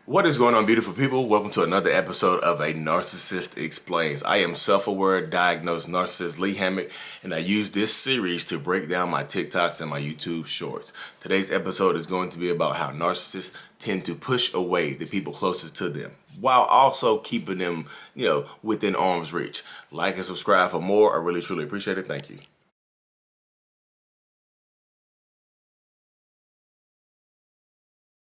What is going on, beautiful people? Welcome to another episode of A Narcissist Explains. I am self-aware, diagnosed narcissist Lee Hammock, and I use this series to break down my TikToks and my YouTube shorts. Today's episode is going to be about how narcissists tend to push away the people closest to them, while also keeping them, within arm's reach. Like and subscribe for more. I really, truly appreciate it. Thank you.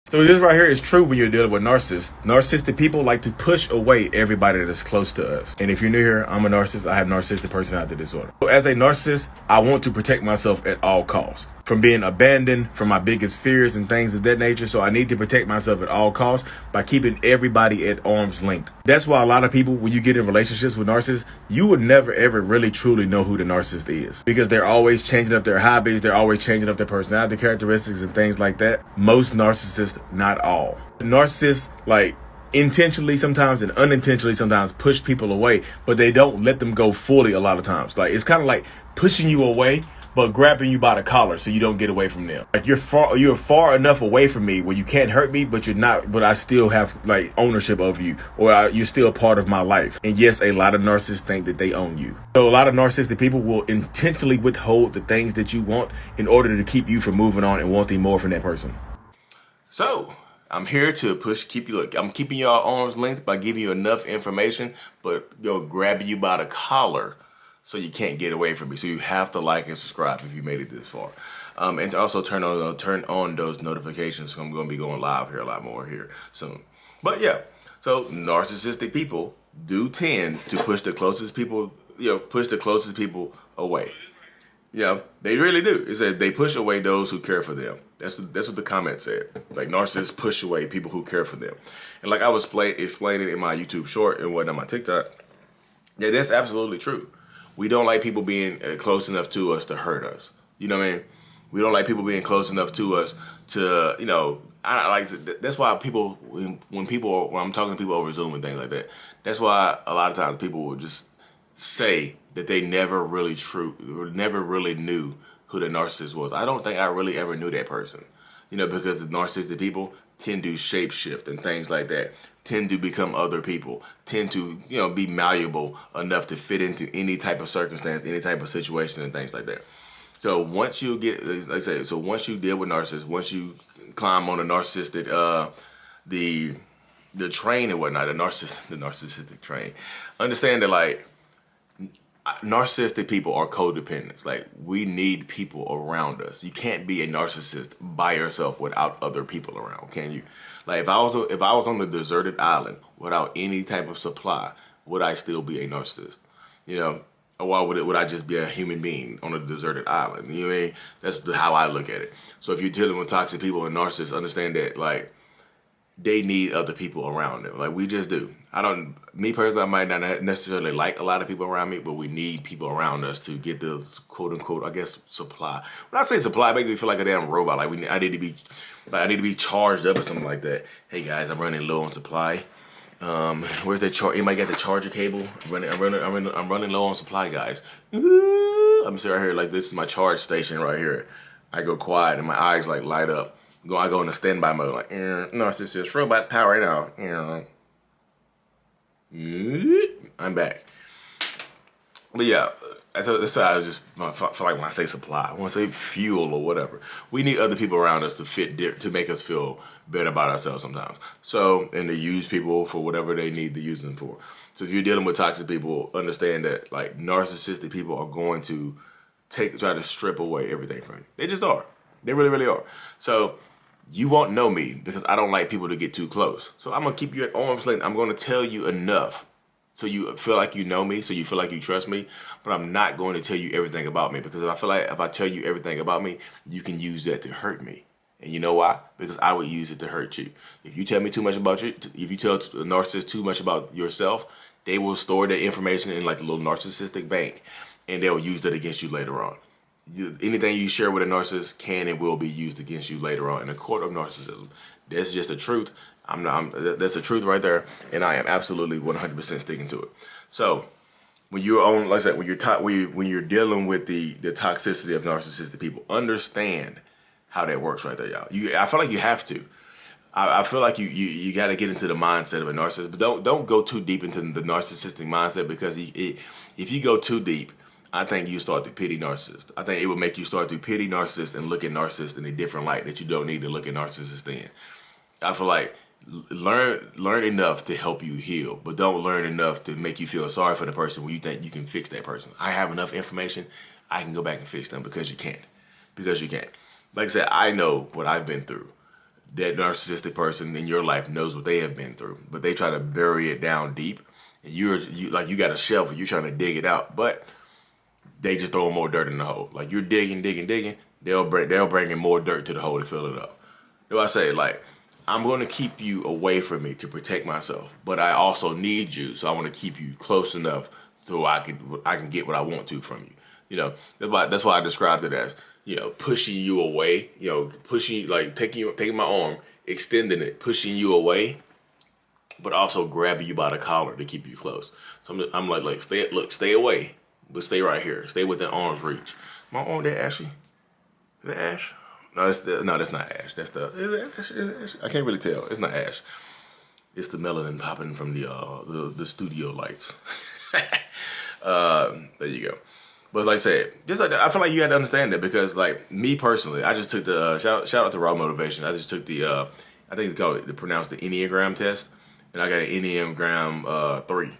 So this right here is true when you're dealing with narcissists. Narcissistic people like to push away everybody that's close to us. And if you're new here, I'm a narcissist. I have narcissistic personality disorder. So as a narcissist, I want to protect myself at all costs. From being abandoned, from my biggest fears and things of that nature. So I need to protect myself at all costs by keeping everybody at arm's length. That's why a lot of people, when you get in relationships with narcissists, you would never ever really truly know who the narcissist is. Because they're always changing up their hobbies. They're always changing up their personality characteristics and things like that. Most narcissists, not all. Narcissists, intentionally sometimes and unintentionally sometimes push people away, but they don't let them go fully a lot of times. It's kind of like pushing you away, but grabbing you by the collar so you don't get away from them. You're far enough away from me where you can't hurt me, but I still have ownership of you, or you're still part of my life. And yes, a lot of narcissists think that they own you. So a lot of narcissistic people will intentionally withhold the things that you want in order to keep you from moving on and wanting more from that person. So I'm here to I'm keeping you all arm's length by giving you enough information, but grabbing you by the collar so you can't get away from me. So you have to like and subscribe if you made it this far. And also turn on those notifications. So I'm going to be going live here a lot more here soon. But yeah, so narcissistic people do tend to push the closest people away. Yeah, they really do. It says they push away those who care for them. That's what the comment said. Narcissists push away people who care for them. And like I was explaining in my YouTube short and whatnot, my TikTok, yeah, that's absolutely true. We don't like people being close enough to us to hurt us. You know what I mean? We don't like people being close enough to us to, that's why people, when I'm talking to people over Zoom and things like that, that's why a lot of times people will just say that they never really knew who the narcissist was. I don't think I really ever knew that person, because the narcissistic people tend to shapeshift and things like that, tend to become other people, tend to, be malleable enough to fit into any type of circumstance, any type of situation and things like that. So once you once you deal with narcissists, once you climb on a narcissistic, the train and whatnot, the narcissistic train, understand that narcissistic people are codependents. We need people around us. You can't be a narcissist by yourself without other people around, can you? If I was on a deserted island without any type of supply, would I still be a narcissist? Or why would I just be a human being on a deserted island? You know what I mean? That's how I look at it. So if you're dealing with toxic people and narcissists, understand that they need other people around them. We just do. Me personally, I might not necessarily like a lot of people around me, but we need people around us to get the quote unquote, I guess, supply. When I say supply, it makes me feel like a damn robot. I need to be charged up or something like that. Hey guys, I'm running low on supply. Where's that charge? Anybody got the charger cable? I'm running low on supply, guys. I'm sitting right here this is my charge station right here. I go quiet and my eyes light up. I go into standby mode, narcissist robot power now. I'm back. But yeah, that's how I just feel when I say supply, I want to say fuel or whatever. We need other people around us to make us feel better about ourselves sometimes. So, and to use people for whatever they need to use them for. So if you're dealing with toxic people, understand that narcissistic people are going to try to strip away everything from you. They just are. They really, really are. So you won't know me because I don't like people to get too close. So I'm going to keep you at arm's length. I'm going to tell you enough so you feel like you know me, so you feel like you trust me, but I'm not going to tell you everything about me, because I feel like if I tell you everything about me, you can use that to hurt me. And you know why? Because I would use it to hurt you. If you tell me too much about you, if you tell a narcissist too much about yourself, they will store that information in a little narcissistic bank, and they'll use that against you later on. Anything you share with a narcissist can and will be used against you later on in a court of narcissism. That's just the truth. That's the truth right there, and I am absolutely 100% sticking to it. So when you're on, like I said, when you're dealing with the toxicity of narcissistic people, understand how that works right there, y'all. I feel like you have to. I feel like you got to get into the mindset of a narcissist, but don't go too deep into the narcissistic mindset, because if you go too deep, I think you start to pity narcissists. I think it will make you start to pity narcissists and look at narcissists in a different light that you don't need to look at narcissists in. I feel like learn enough to help you heal, but don't learn enough to make you feel sorry for the person when you think you can fix that person. I have enough information, I can go back and fix them, because you can't. Because you can't. Like I said, I know what I've been through. That narcissistic person in your life knows what they have been through, but they try to bury it down deep, and you got a shelf and you're trying to dig it out, but they just throw more dirt in the hole. Like you're digging, they'll bring in more dirt to the hole to fill it up. You know, I say, like, I'm going to keep you away from me to protect myself, but I also need you, so I want to keep you close enough so I can get what I want to from you. You know, that's why I described it as, you know, pushing you away. You know, pushing, like taking my arm, extending it, pushing you away, but also grabbing you by the collar to keep you close. So I'm like, stay away, but stay right here, stay within arm's reach. My arm there, Ashley. Is that Ash? No, that's not Ash. Is it Ash? I can't really tell. It's not Ash. It's the melanin popping from the studio lights. There you go. But like I said, just like that, I feel like you had to understand that, because like me personally, I just took the shout out to Raw Motivation. I just took the I think they pronounce the Enneagram test, and I got an Enneagram 3.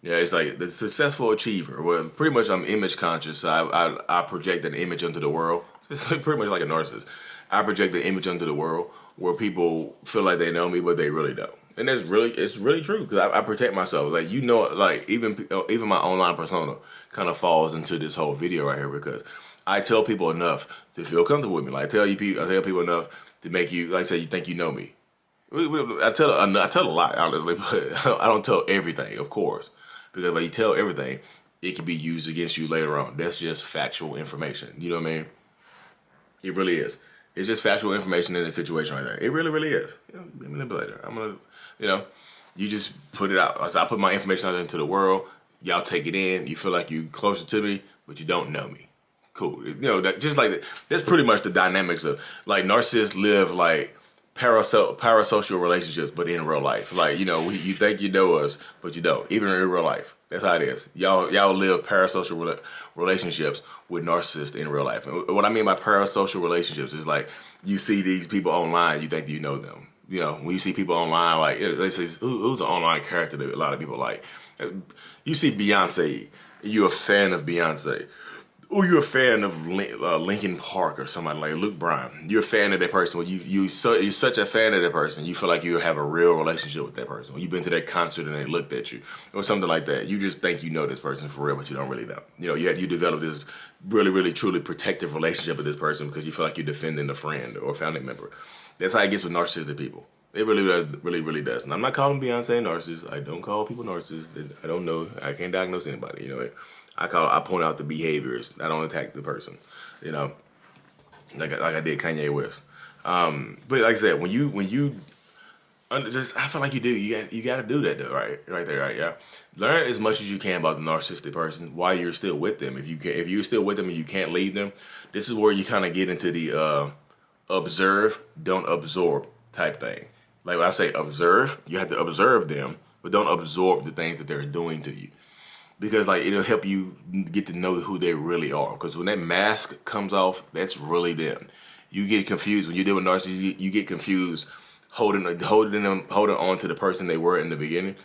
Yeah, it's like the successful achiever. Well, pretty much I'm image conscious, so I project an image onto the world. It's pretty much like a narcissist. I project the image onto the world where people feel like they know me, but they really don't. And it's really true, because I protect myself. Like, you know, like even my online persona kind of falls into this whole video right here, because I tell people enough to feel comfortable with me. Like I tell people enough to make you, like I said, you think you know me. I tell a lot, honestly, but I don't tell everything, of course, because when you tell everything, it can be used against you later on. That's just factual information. You know what I mean? It really is. It's just factual information in the situation right there. It really, really is. You know, manipulator. I'm gonna, you know, you just put it out. So I put my information out into the world. Y'all take it in. You feel like you closer to me, but you don't know me. Cool. You know, just like that. That's pretty much the dynamics of, like, narcissists live like parasocial relationships, but in real life. Like, you know, you think you know us, but you don't. Even in real life. That's how it is. Y'all live parasocial relationships with narcissists in real life. And what I mean by parasocial relationships is, like, you see these people online, you think you know them. You know, when you see people online, like, let's say, who's an online character that a lot of people like? You see Beyonce, you're a fan of Beyonce. Or you're a fan of Linkin Park or somebody like Luke Bryan. You're a fan of that person. You're such a fan of that person, you feel like you have a real relationship with that person. Or you've been to that concert and they looked at you, or something like that. You just think you know this person for real, but you don't really know. You know, you develop this really, really, truly protective relationship with this person because you feel like you're defending a friend or a family member. That's how it gets with narcissistic people. It really does. And I'm not calling Beyonce a narcissist. I don't call people narcissists. I don't know. I can't diagnose anybody. You know, I point out the behaviors. I don't attack the person. You know, like I did Kanye West. But like I said, when you just, I feel like you do. You got to do that though, right there, right? Yeah. Learn as much as you can about the narcissistic person while you're still with them. If you're still with them and you can't leave them, this is where you kind of get into the observe, don't absorb type thing. Like when I say observe, you have to observe them, but don't absorb the things that they're doing to you. Because, like, it'll help you get to know who they really are. Because when that mask comes off, that's really them. You get confused when you deal with narcissists. You get confused holding on to the person they were in the beginning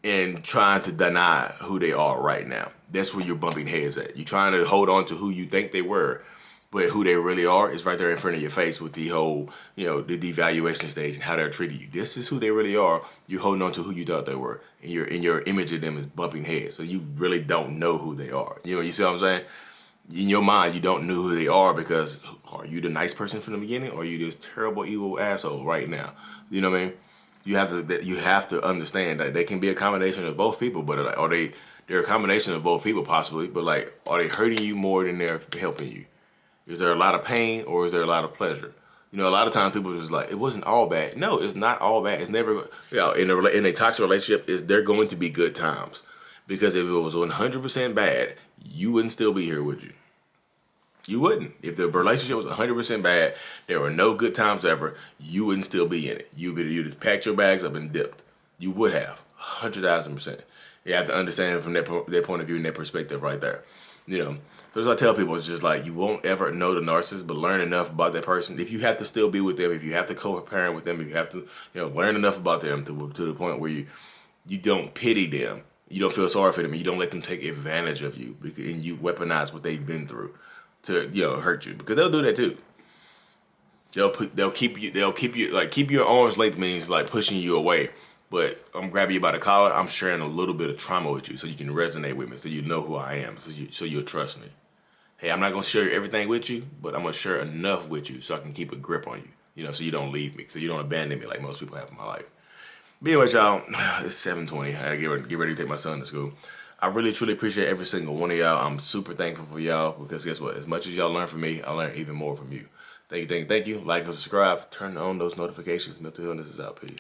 and trying to deny who they are right now. That's where you're bumping heads at. You're trying to hold on to who you think they were, but who they really are is right there in front of your face with the whole, you know, the devaluation stage and how they're treating you. This is who they really are. You're holding on to who you thought they were, and your image of them is bumping heads. So you really don't know who they are. You know, you see what I'm saying? In your mind, you don't know who they are because are you the nice person from the beginning, or are you this terrible, evil asshole right now? You know what I mean? You have to understand that they can be a combination of both people, but they're a combination of both people possibly, but like, are they hurting you more than they're helping you? Is there a lot of pain or is there a lot of pleasure? You know, a lot of times people are just like, it wasn't all bad. No, it's not all bad. It's never, you know, in a toxic relationship, there going to be good times. Because if it was 100% bad, you wouldn't still be here, would you? You wouldn't. If the relationship was 100% bad, there were no good times ever, you wouldn't still be in it. You'd just packed your bags up and dipped. You would have, 100,000%. You have to understand it from that point of view and that perspective right there. You know, so as I tell people, it's just like you won't ever know the narcissist, but learn enough about that person. If you have to still be with them, if you have to co-parent with them, if you have to, learn enough about them to the point where you don't pity them, you don't feel sorry for them, and you don't let them take advantage of you, and you weaponize what they've been through to hurt you, because they'll do that too. They'll keep you like keep your arm's length means like pushing you away. But I'm grabbing you by the collar. I'm sharing a little bit of trauma with you so you can resonate with me, so you know who I am, so you'll trust me. Hey, I'm not going to share everything with you, but I'm going to share enough with you so I can keep a grip on you, so you don't leave me, so you don't abandon me like most people have in my life. But anyway, y'all, it's 7:20. I got to get ready to take my son to school. I really, truly appreciate every single one of y'all. I'm super thankful for y'all because guess what? As much as y'all learn from me, I learn even more from you. Thank you. Like and subscribe. Turn on those notifications. Mental Illness is out. Peace.